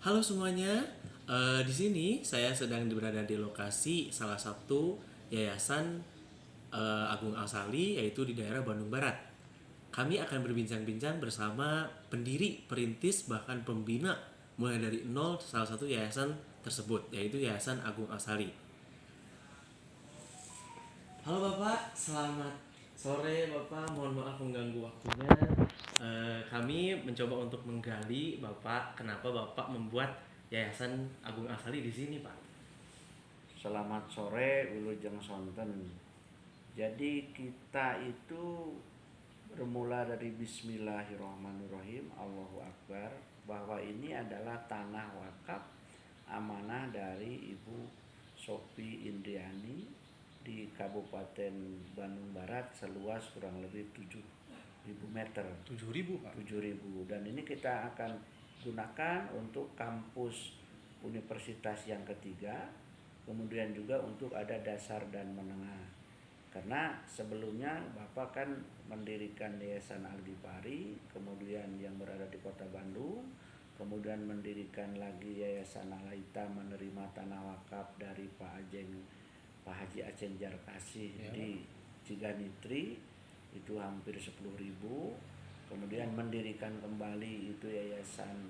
Halo semuanya, di sini saya sedang berada di lokasi salah satu yayasan Agung Alsali, yaitu di daerah Bandung Barat. Kami akan berbincang-bincang bersama pendiri, perintis, bahkan pembina mulai dari nol salah satu yayasan tersebut, yaitu Yayasan Agung Alsali. Halo Bapak, selamat sore Bapak. Mohon maaf mengganggu waktunya. Kami mencoba untuk menggali Bapak, kenapa Bapak membuat Yayasan Agung Alsali di sini, Pak? Selamat sore Wilujeng Sonten. Jadi kita itu bermula dari Bismillahirrahmanirrahim, Allahu Akbar, bahwa ini adalah tanah wakaf amanah dari Ibu Sophie Indriani di Kabupaten Bandung Barat seluas kurang lebih 7.000 meter. 7.000, Pak. 7.000, dan ini kita akan gunakan untuk kampus universitas yang ketiga, kemudian juga untuk ada dasar dan menengah. Karena sebelumnya Bapak kan mendirikan Yayasan Aldi-Pari, kemudian yang berada di Kota Bandung, kemudian mendirikan lagi Yayasan Alaita menerima tanah wakaf dari Pak Haji Aceng Jarkasih Ya, Pak. di Ciganitri, itu hampir 10.000. Kemudian mendirikan kembali itu Yayasan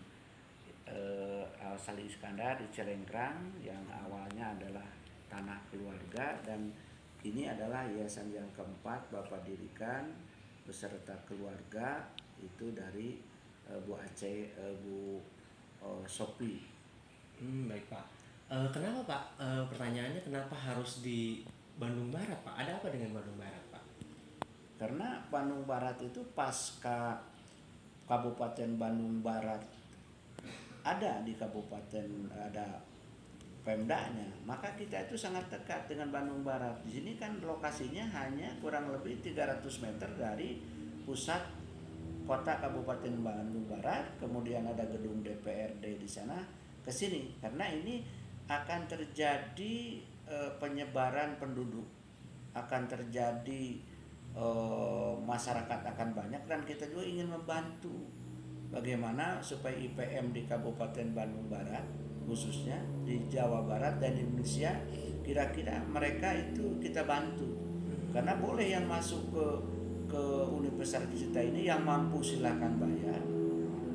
Al-Sali Iskandar di Celengkrang yang awalnya adalah tanah keluarga, dan ini adalah yayasan yang keempat Bapak dirikan beserta keluarga itu dari Bu Aceh, Bu Sophie. Baik, Pak. Kenapa, Pak? Pertanyaannya, kenapa harus di Bandung Barat, Pak? Ada apa dengan Bandung Barat, Pak? Karena Bandung Barat itu pasca Kabupaten Bandung Barat ada di kabupaten, ada Pemdanya, maka kita itu sangat dekat dengan Bandung Barat. Di sini kan lokasinya hanya kurang lebih 300 meter dari pusat kota Kabupaten Bandung Barat, kemudian ada gedung DPRD di sana ke sini, karena ini akan terjadi penyebaran penduduk, akan terjadi masyarakat akan banyak, dan kita juga ingin membantu bagaimana supaya IPM di Kabupaten Bandung Barat, khususnya di Jawa Barat dan Indonesia, kira-kira mereka itu kita bantu. Karena boleh yang masuk ke universitas kita ini yang mampu silahkan bayar,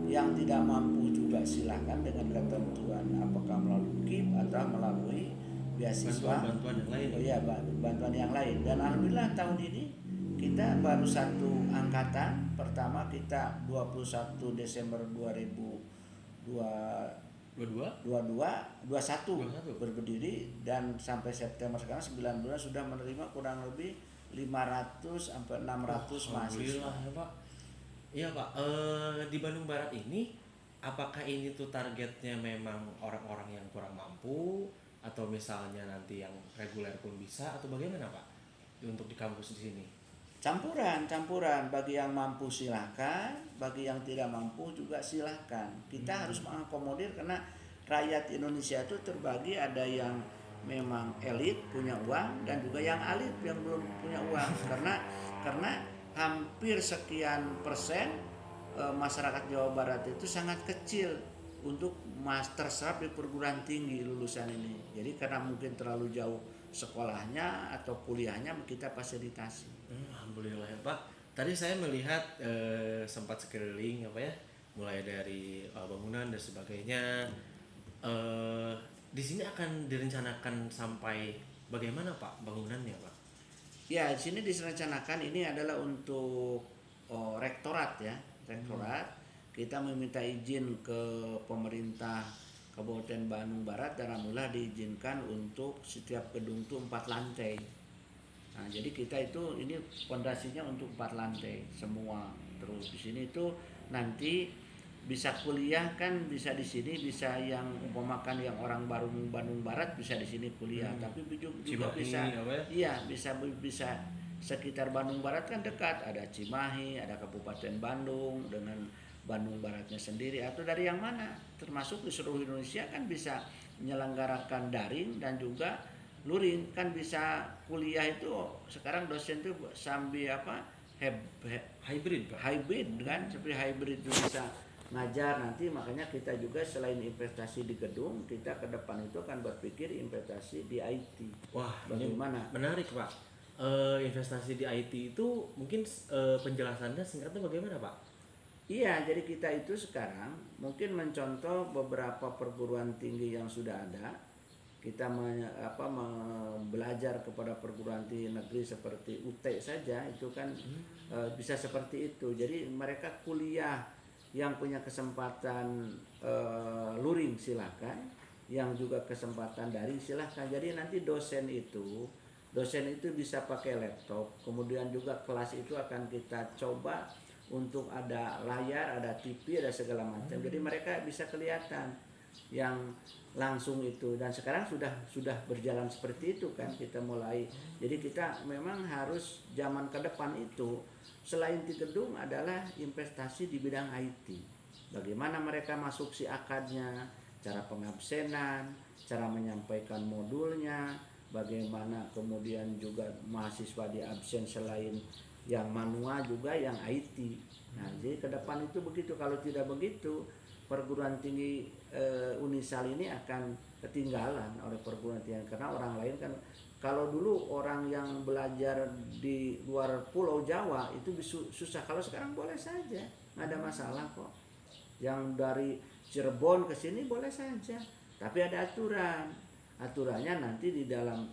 yang tidak mampu juga silahkan dengan ketentuan apakah melalui KIP atau melalui beasiswa, Bantuan-bantuan yang lain. oh ya, bantuan yang lain. Dan alhamdulillah tahun ini kita baru satu angkatan pertama, kita 21 Desember Dua-dua? 2021 21. berdiri, dan sampai September sekarang 9 bulan sudah menerima kurang lebih 500 sampai 600 mahasiswa. Alhamdulillah ya, Pak. Iya, Pak. Di Bandung Barat ini, apakah ini tuh targetnya memang orang-orang yang kurang mampu, atau misalnya nanti yang reguler pun bisa, atau bagaimana, Pak? Untuk di kampus di sini. Campuran, bagi yang mampu silahkan, bagi yang tidak mampu juga silahkan. Kita harus mengakomodir, karena rakyat Indonesia itu terbagi, ada yang memang elit punya uang dan juga yang elit yang belum punya uang. Karena hampir sekian persen masyarakat Jawa Barat itu sangat kecil untuk terserap di perguruan tinggi lulusan ini. Jadi karena mungkin terlalu jauh sekolahnya atau kuliahnya, kita fasilitasi. Alhamdulillah ya, Pak. Tadi saya melihat sempat sekeliling apa ya, mulai dari bangunan dan sebagainya. Eh, di sini akan direncanakan sampai bagaimana, Pak, bangunannya, Pak? Ya, di sini direncanakan ini adalah untuk rektorat ya, rektorat. Kita meminta izin ke pemerintah Kabupaten Bandung Barat, dan alhamdulillah diizinkan untuk setiap gedung itu 4 lantai. Nah, jadi kita itu ini fondasinya untuk 4 lantai semua. Terus di sini itu nanti bisa kuliah kan, bisa di sini, bisa yang umpamakan yang orang baru Bandung Barat bisa di sini kuliah, tapi juga Cimahi, bisa, apa ya? iya, bisa sekitar Bandung Barat kan dekat, ada Cimahi, ada Kabupaten Bandung dengan Bandung Baratnya sendiri, atau dari yang mana, termasuk di seluruh Indonesia kan bisa menyelenggarakan daring dan juga luring, kan bisa kuliah itu sekarang dosen tuh sambil apa, Hybrid, Pak. hybrid kan, seperti hybrid itu bisa ngajar nanti. Makanya kita juga selain investasi di gedung, kita ke depan itu akan berpikir investasi di IT. Wah, Bagaimana? ini menarik Pak. Investasi di IT itu mungkin penjelasannya singkatnya bagaimana Pak? Iya, jadi kita itu sekarang mungkin mencontoh beberapa perguruan tinggi yang sudah ada. Kita belajar kepada perguruan tinggi negeri seperti UT saja itu kan bisa seperti itu. Jadi mereka kuliah yang punya kesempatan luring silakan, yang juga kesempatan daring silakan. Jadi nanti dosen itu bisa pakai laptop, kemudian juga kelas itu akan kita coba untuk ada layar, ada TV, ada segala macam. Jadi mereka bisa kelihatan yang langsung itu, dan sekarang sudah berjalan seperti itu kan kita mulai. Jadi kita memang harus zaman ke depan itu selain di gedung adalah investasi di bidang IT. Bagaimana mereka masuk si akadnya, cara pengabsenan, cara menyampaikan modulnya, bagaimana kemudian juga mahasiswa di absen selain yang manual juga yang IT. Nah, jadi ke depan itu begitu. Kalau tidak begitu, perguruan tinggi Unisal ini akan ketinggalan oleh perguruan tinggi, karena orang lain kan, kalau dulu orang yang belajar di luar Pulau Jawa itu susah. Kalau sekarang boleh saja, nggak ada masalah kok. Yang dari Cirebon ke sini boleh saja, tapi ada aturan. Aturannya nanti di dalam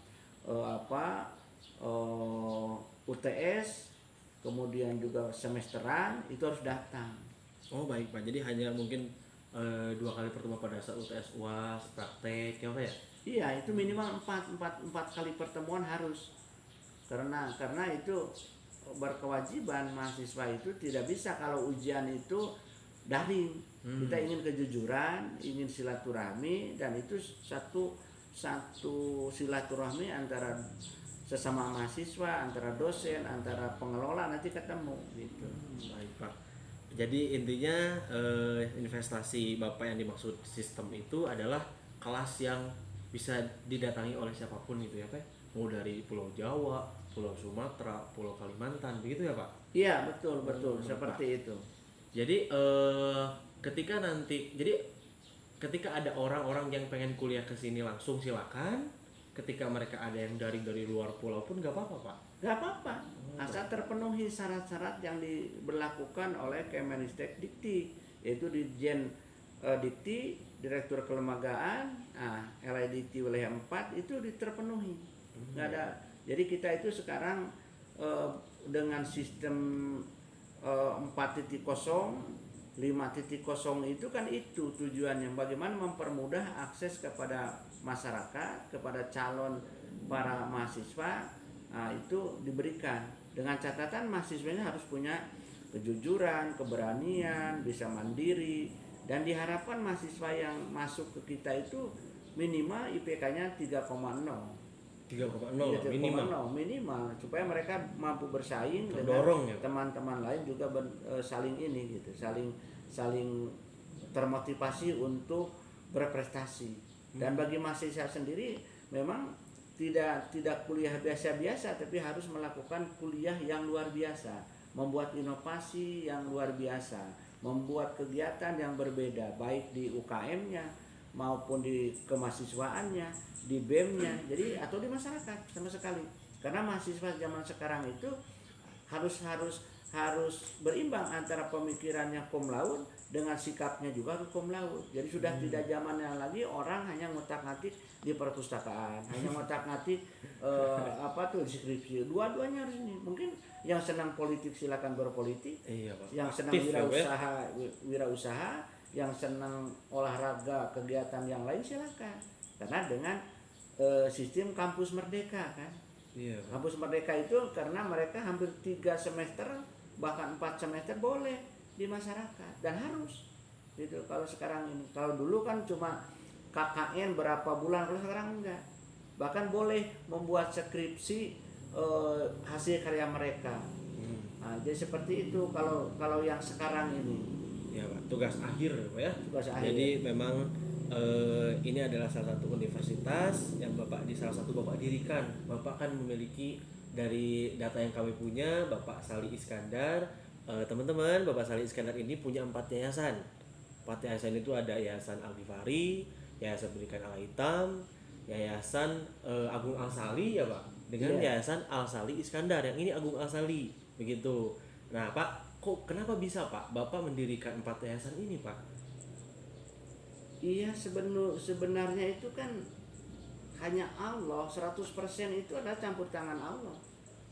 UTS, kemudian juga semesteran itu harus datang. Oh baik Pak, jadi hanya mungkin 2 kali pertemuan pada saat UTS UAS, praktek ya Pak ya? Iya, itu minimal 4 kali pertemuan harus. Karena itu berkewajiban mahasiswa itu tidak bisa kalau ujian itu daring. Kita ingin kejujuran, ingin silaturahmi, dan itu satu silaturahmi antara sesama mahasiswa, antara dosen, antara pengelola nanti ketemu gitu. Baik Pak. Jadi intinya investasi Bapak yang dimaksud sistem itu adalah kelas yang bisa didatangi oleh siapapun gitu ya Pak? Mau dari Pulau Jawa, Pulau Sumatera, Pulau Kalimantan, begitu ya Pak? Iya, betul seperti itu. Jadi ketika ada orang-orang yang pengen kuliah ke sini langsung silakan. Ketika mereka ada yang dari luar pulau pun nggak apa-apa Pak? Nggak apa-apa, asal terpenuhi syarat-syarat yang diberlakukan oleh Kemenistek Dikti, yaitu Dirjen Dikti, Direktur Kelembagaan, LI Dikti wilayah 4 itu terpenuhi. Nggak ada. Jadi kita itu sekarang dengan sistem 4.0, 5.0 itu kan itu tujuannya, bagaimana mempermudah akses kepada masyarakat, kepada calon para mahasiswa. Itu diberikan dengan catatan mahasiswanya harus punya kejujuran, keberanian, bisa mandiri, dan diharapkan mahasiswa yang masuk ke kita itu minimal IPK-nya 3,0 minimal supaya mereka mampu bersaing terdorong dengan teman-teman lain juga saling ini gitu, saling termotivasi untuk berprestasi. Dan bagi mahasiswa sendiri memang tidak kuliah biasa-biasa, tapi harus melakukan kuliah yang luar biasa, membuat inovasi yang luar biasa, membuat kegiatan yang berbeda baik di UKM-nya maupun di kemahasiswaannya, di BEM-nya, jadi atau di masyarakat sama sekali. Karena mahasiswa zaman sekarang itu harus berimbang antara pemikirannya cum laude dengan sikapnya juga cum laude. Jadi sudah tidak zamannya lagi orang hanya ngotak-ngatik di perpustakaan, hanya ngotak-ngatik skripsi. Dua-duanya harus ini. Mungkin yang senang politik silakan berpolitik, yang senang wirausaha, yang senang olahraga, kegiatan yang lain silakan. Karena dengan sistem kampus merdeka kan. Kampus merdeka itu karena mereka hampir 3 semester bahkan 4 semester boleh di masyarakat dan harus gitu. Kalau sekarang ini, kalau dulu kan cuma KKN berapa bulan, kalau sekarang enggak, bahkan boleh membuat skripsi hasil karya mereka. Jadi seperti itu kalau yang sekarang ini ya Pak, tugas akhir Pak ya. Jadi memang ini adalah salah satu universitas yang Bapak dirikan. Bapak kan memiliki, dari data yang kami punya, Bapak Sali Iskandar, teman-teman, Bapak Sali Iskandar ini punya 4 yayasan. empat yayasan itu ada Yayasan Al-Ghifari, Yayasan Pendidikan Al-Aitam, Yayasan Agung Al-Sali ya Pak, dengan Iya. Yayasan Al-Sali Iskandar, yang ini Agung Al-Sali begitu. Nah Pak, kok kenapa bisa Pak Bapak mendirikan 4 yayasan ini Pak? Iya, sebenarnya itu kan hanya Allah, 100% itu adalah campur tangan Allah.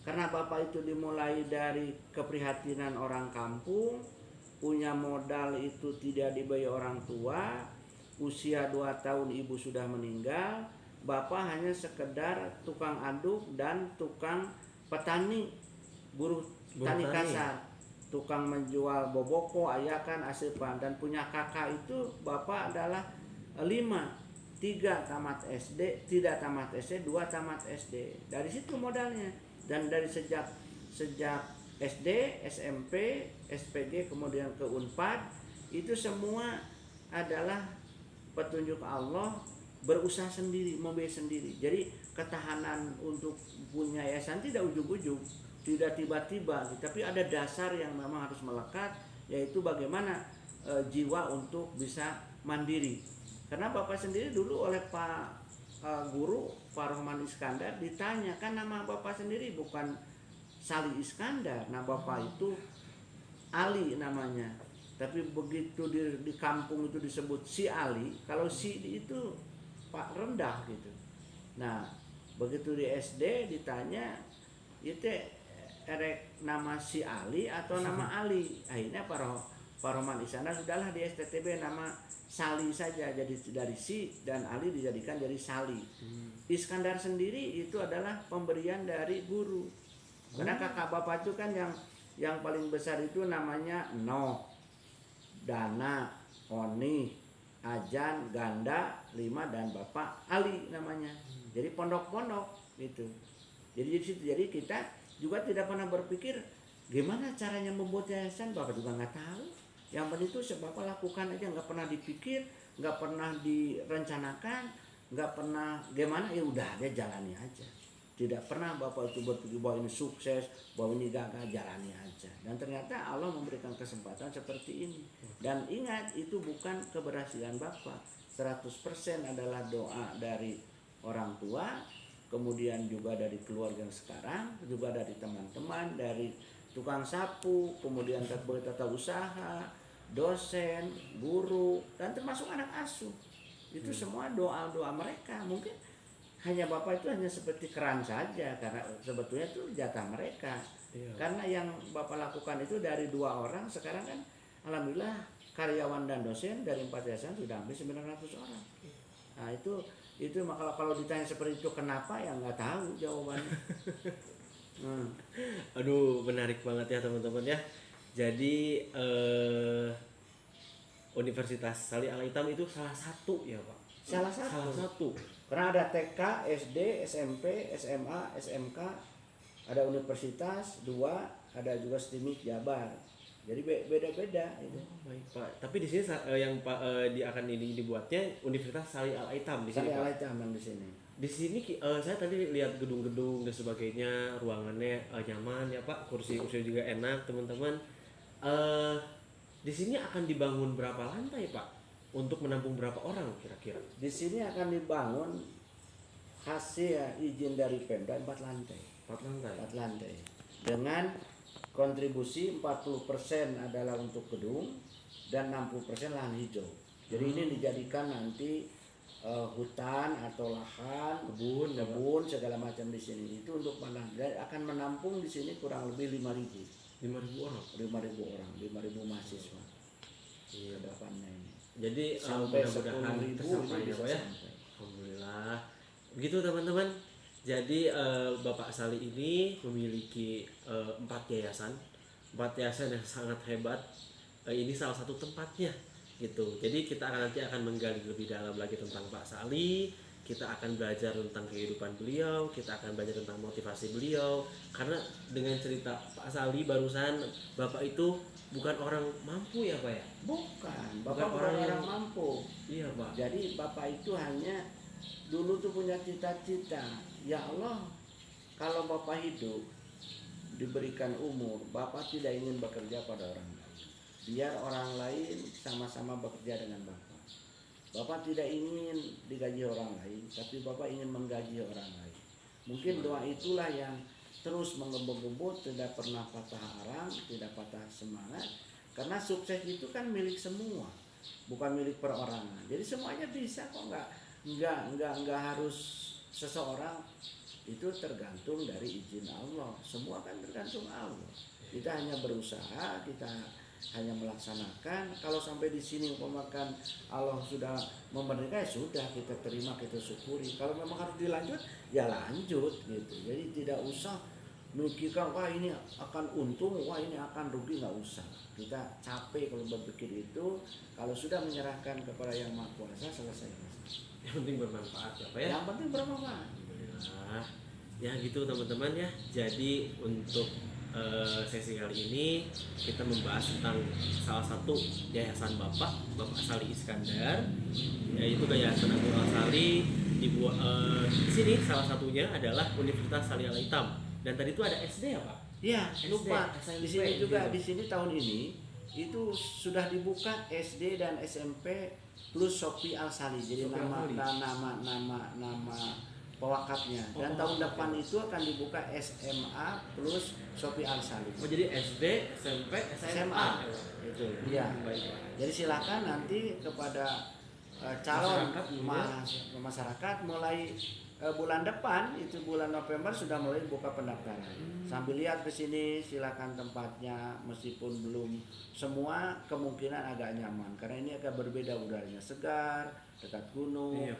Karena Bapak itu dimulai dari keprihatinan orang kampung, punya modal itu tidak dibayar orang tua, usia 2 tahun ibu sudah meninggal, Bapak hanya sekedar tukang aduk dan tukang petani, buruh Buruh tani tani. kasar, tukang menjual boboko, ayakan, asipan. Dan punya kakak itu Bapak adalah 5, 3 tamat SD, tidak tamat SD, 2 tamat SD. Dari situ modalnya. Dan dari sejak SD, SMP, SPG, kemudian ke Unpad, itu semua adalah petunjuk Allah, berusaha sendiri, membiayai sendiri. Jadi ketahanan untuk punya yayasan tidak ujug-ujug, tidak tiba-tiba, tapi ada dasar yang memang harus melekat, yaitu bagaimana jiwa untuk bisa mandiri. Karena Bapak sendiri dulu oleh Pak Guru Pak Rohman Iskandar ditanya, kan nama Bapak sendiri bukan Sali Iskandar, nah Bapak itu Ali namanya. Tapi begitu di kampung itu disebut si Ali, kalau si itu Pak rendah gitu. Nah, begitu di SD ditanya, itu erek nama si Ali atau nama Ali. Akhirnya Pak Roman Iskandar sudahlah di STTB nama Sali saja, jadi dari si dan Ali dijadikan jadi Sali. Iskandar sendiri itu adalah pemberian dari guru. Karena kakak bapak itu kan yang paling besar itu namanya Noh, Dana, Oni, Ajan, Ganda, 5 dan Bapak Ali namanya. Jadi pondok-pondok gitu. Jadi di situ, jadi kita juga tidak pernah berpikir gimana caranya membuat yayasan, Bapak juga nggak tahu. Yang penting itu Bapak lakukan aja, nggak pernah dipikir, nggak pernah direncanakan, nggak pernah gimana, ya udah aja jalani aja. Tidak pernah Bapak itu berpikir bahwa ini sukses, bahwa ini gagal, jalani aja. Dan ternyata Allah memberikan kesempatan seperti ini. Dan ingat, itu bukan keberhasilan Bapak. 100% adalah doa dari orang tua, kemudian juga dari keluarga yang sekarang, juga dari teman-teman, dari tukang sapu, kemudian tata usaha, dosen, guru, dan termasuk anak asuh. Itu semua doa-doa mereka. Mungkin hanya Bapak itu hanya seperti keran saja, karena sebetulnya itu jatah mereka. Iya. Karena yang Bapak lakukan itu dari 2 orang, sekarang kan alhamdulillah karyawan dan dosen dari 4 yayasan sudah hampir 900 orang. Nah itu kalau ditanya seperti itu kenapa, ya nggak tahu jawabannya. Aduh, menarik banget ya teman-teman ya. Jadi Universitas Sali Al-Aitam itu salah satu ya Pak. Salah Salah satu. satu. Karena ada TK, SD, SMP, SMA, SMK, ada universitas 2, ada juga STIMIK Jabar. Jadi beda-beda itu. Baik Pak. Tapi di sini yang Pak akan ini dibuatnya Universitas Sali Al-Aitam di sini Sali Pak. Al-Aitam di sini. Di sini saya tadi lihat gedung-gedung dan sebagainya, ruangannya nyaman ya Pak, kursi-kursi juga enak teman-teman. Di sini akan dibangun berapa lantai Pak? Untuk menampung berapa orang kira-kira? Di sini akan dibangun hasil izin dari Pemda 4 lantai. 4 lantai. 4 lantai. Dengan kontribusi 40% adalah untuk gedung dan 60% lahan hijau. Jadi ini dijadikan nanti hutan atau lahan, kebun segala macam di sini. Itu untuk akan menampung di sini kurang lebih 5.000 orang. 5.000 orang, 5.000 mahasiswa. Iya. Kedepannya ini. Jadi Sampai mudah-mudahan 10.000 tercapai ini ya bisa Pak ya. sampai. Alhamdulillah. Begitu teman-teman. Jadi Bapak Sali ini memiliki 4 yayasan. 4 yayasan yang sangat hebat. Ini salah satu tempatnya gitu. Jadi kita nanti akan menggali lebih dalam lagi tentang Pak Sali. Kita akan belajar tentang kehidupan beliau, kita akan belajar tentang motivasi beliau. Karena dengan cerita Pak Sali barusan, Bapak itu bukan orang mampu ya Pak ya? Bukan, Bapak bukan orang mampu. Iya Pak. Jadi Bapak itu hanya dulu tuh punya cita-cita. Ya Allah, kalau Bapak hidup diberikan umur, Bapak tidak ingin bekerja pada orang lain. biar orang lain sama-sama bekerja dengan Bapak. Bapak tidak ingin digaji orang lain, tapi Bapak ingin menggaji orang lain. Mungkin doa itulah yang terus menggebut-gebut, tidak pernah patah arang, tidak patah semangat. Karena sukses itu kan milik semua, bukan milik perorangan. Jadi semuanya bisa kok, nggak harus seseorang, itu tergantung dari izin Allah. Semua kan tergantung Allah. Kita hanya berusaha, kita hanya melaksanakan. Kalau sampai di sini umpamakan Allah sudah memberikan, ya sudah, kita terima, kita syukuri. Kalau memang harus dilanjut, ya lanjut gitu. Jadi tidak usah memikirkan wah ini akan untung, wah ini akan rugi, nggak usah. Kita capek kalau berpikir itu. Kalau sudah menyerahkan kepada Yang Maha Kuasa, selesai. Yang penting bermanfaat ya Pak ya. Yang penting bermanfaat. Alhamdulillah. Ya gitu teman-teman ya. Jadi untuk sesi kali ini kita membahas tentang salah satu yayasan Bapak Sali Iskandar, yaitu Yayasan Agung Al-Sali. Di sini salah satunya adalah Universitas Sali Al-Hitam. Dan tadi itu ada SD ya Pak? Iya, lupa. SMP, Di sini juga, gitu. di sini tahun ini itu sudah dibuka SD dan SMP plus Sofi Al-Sali. Jadi Sofi nama pewakafnya. Dan tahun depan itu akan dibuka SMA plus Sofi Al-Sali. Oh jadi SD, SMP, SMA. Itu. Iya. Baik. Jadi silakan nanti kepada calon Masyarakat, masyarakat mulai bulan depan, itu bulan November sudah mulai buka pendaftaran. Sambil lihat ke sini, silakan tempatnya, meskipun belum semua, kemungkinan agak nyaman karena ini agak berbeda, udaranya segar, dekat gunung. Iya,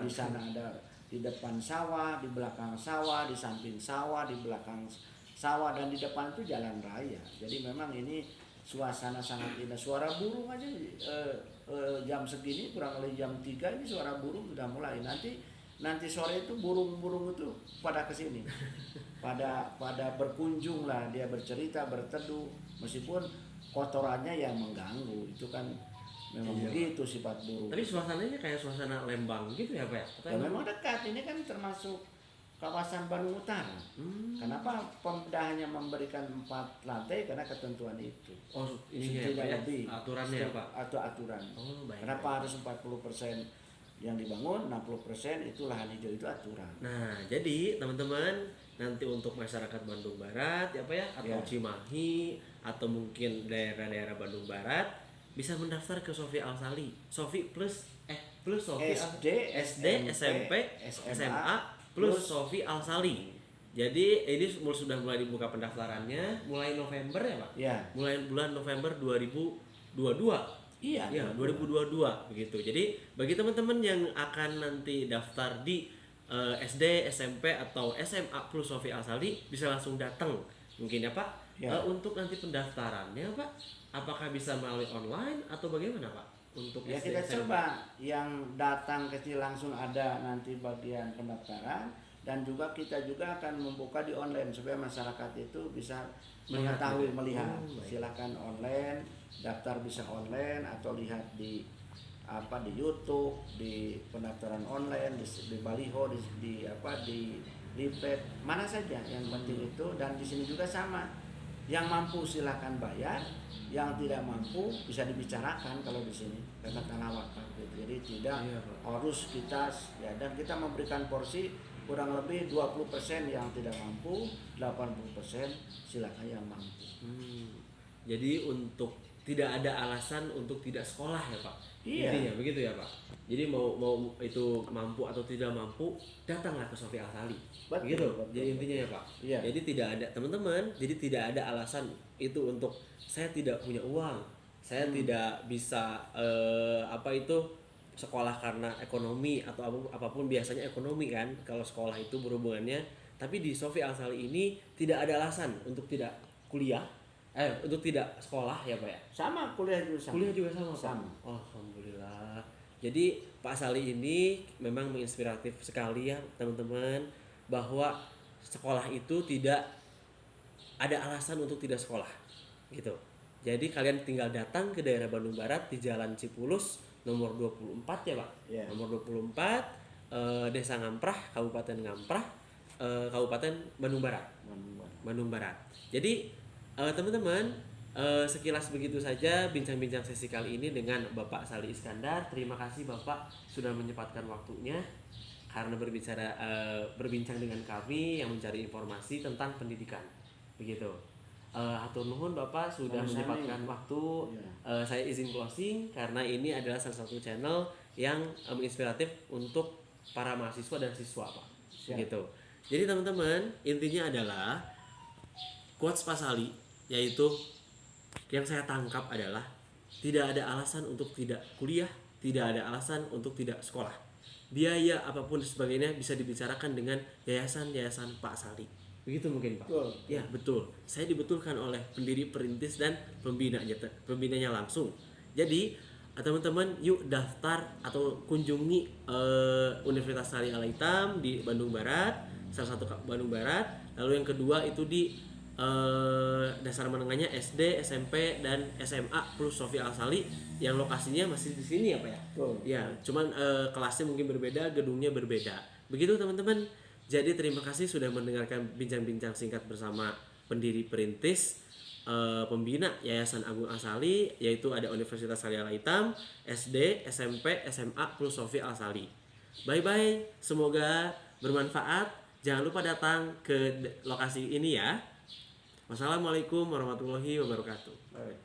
Di sana ada, di depan sawah, di belakang sawah, di samping sawah, di belakang sawah, dan di depan itu jalan raya. Jadi memang ini suasana sangat indah. Suara burung aja jam segini, kurang lebih jam 3 ini suara burung sudah mulai. Nanti sore itu burung-burung itu pada kesini, pada berkunjung lah, dia bercerita, berteduh, meskipun kotorannya yang mengganggu, itu kan memang begitu sifat burung. Tapi suasananya kayak suasana Lembang gitu ya Pak ya? Ya memang dekat, ini kan termasuk kawasan Bandung Utara. Kenapa Pemda hanya memberikan 4 lantai? Karena ketentuan itu. Oh ini ya Pak ya? Lebih Aturannya Pak? Atau aturan. Oh baik. Kenapa harus 40% yang dibangun, 60% itu lahan hijau, itu aturan. Nah jadi teman-teman, nanti untuk masyarakat Bandung Barat ya Pak ya, atau Cimahi, atau mungkin daerah-daerah Bandung Barat, bisa mendaftar ke Sofi Al-Sali. Sofi plus Sofi SD, SMP, SMA plus Sofi Al-Sali. Jadi ini sudah mulai dibuka pendaftarannya mulai November ya Pak? Ya. Mulai bulan November 2022. Iya, Ya, 2022 begitu. Jadi bagi teman-teman yang akan nanti daftar di SD, SMP atau SMA plus Sofi Al-Sali, bisa langsung datang mungkin ya Pak. Ya. Untuk nanti pendaftarannya Pak, apakah bisa melalui online atau bagaimana Pak? Untuk Ya SD, kita SMP? coba yang datang kecil langsung ada nanti bagian pendaftaran, dan juga kita juga akan membuka di online supaya masyarakat itu bisa mengetahui, melihat. Silakan online, daftar bisa online atau lihat di YouTube, di pendaftaran online, di baliho, di leaflet, mana saja, yang penting itu. Dan di sini juga sama, yang mampu silakan bayar, yang tidak mampu bisa dibicarakan kalau di sini karena tanah wakaf gitu. Jadi tidak harus kita ya, dan kita memberikan porsi kurang lebih 20% yang tidak mampu, 80% silakan yang mampu. Jadi untuk tidak ada alasan untuk tidak sekolah ya Pak. Iya. Intinya begitu ya Pak. Jadi mau itu mampu atau tidak mampu, datanglah ke Sofi Al-Sali. Begitu. Jadi intinya ya Pak. Iya. Jadi tidak ada teman-teman, jadi tidak ada alasan itu untuk saya tidak punya uang, saya tidak bisa sekolah karena ekonomi atau apapun, biasanya ekonomi kan kalau sekolah itu berhubungannya. Tapi di Sofi Al-Sali ini tidak ada alasan untuk tidak kuliah, untuk tidak sekolah ya Pak ya. Sama, kuliah juga sama. Kuliah juga sama Pak. Sama. Alhamdulillah. Jadi Pak Sali ini memang menginspiratif sekali ya teman-teman, bahwa sekolah itu tidak ada alasan untuk tidak sekolah gitu. Jadi kalian tinggal datang ke daerah Bandung Barat di Jalan Cipulus nomor 24 ya Pak. Yeah. Nomor 24 Desa Ngamprah, Kabupaten Ngamprah, Kabupaten Bandung Barat. Bandung Barat. Jadi teman-teman Sekilas begitu saja bincang-bincang sesi kali ini dengan Bapak Sali Iskandar. Terima kasih Bapak sudah menyempatkan waktunya karena berbincang dengan kami yang mencari informasi tentang pendidikan. Begitu. Hatur nuhun Bapak sudah Sama-sama. menyempatkan waktu. Iya. Saya izin closing karena ini adalah salah satu channel yang menginspiratif untuk para mahasiswa dan siswa, Pak. Siap. Begitu. Jadi teman-teman, intinya adalah quotes Pak Sali, yaitu yang saya tangkap adalah tidak ada alasan untuk tidak kuliah, tidak ada alasan untuk tidak sekolah. Biaya apapun dan sebagainya bisa dibicarakan dengan yayasan-yayasan Pak Sali. Begitu mungkin Pak. Betul. Ya betul. Saya dibetulkan oleh pendiri perintis dan pembinanya langsung. Jadi teman-teman yuk daftar atau kunjungi Universitas Sari Al-Hitam di Bandung Barat, salah satu Bandung Barat. Lalu yang kedua itu di dasar menengahnya SD, SMP dan SMA plus Sofi Al-Sali yang lokasinya masih di sini ya Pak ya. Betul. Ya, cuman kelasnya mungkin berbeda, gedungnya berbeda. Begitu teman-teman. Jadi terima kasih sudah mendengarkan bincang-bincang singkat bersama pendiri perintis pembina Yayasan Agung Al-Sali, yaitu ada Universitas Sari Al-Hitam, SD, SMP, SMA plus Sofi Al-Sali. Bye-bye, semoga bermanfaat. Jangan lupa datang ke lokasi ini ya. Wassalamualaikum warahmatullahi wabarakatuh. Baik.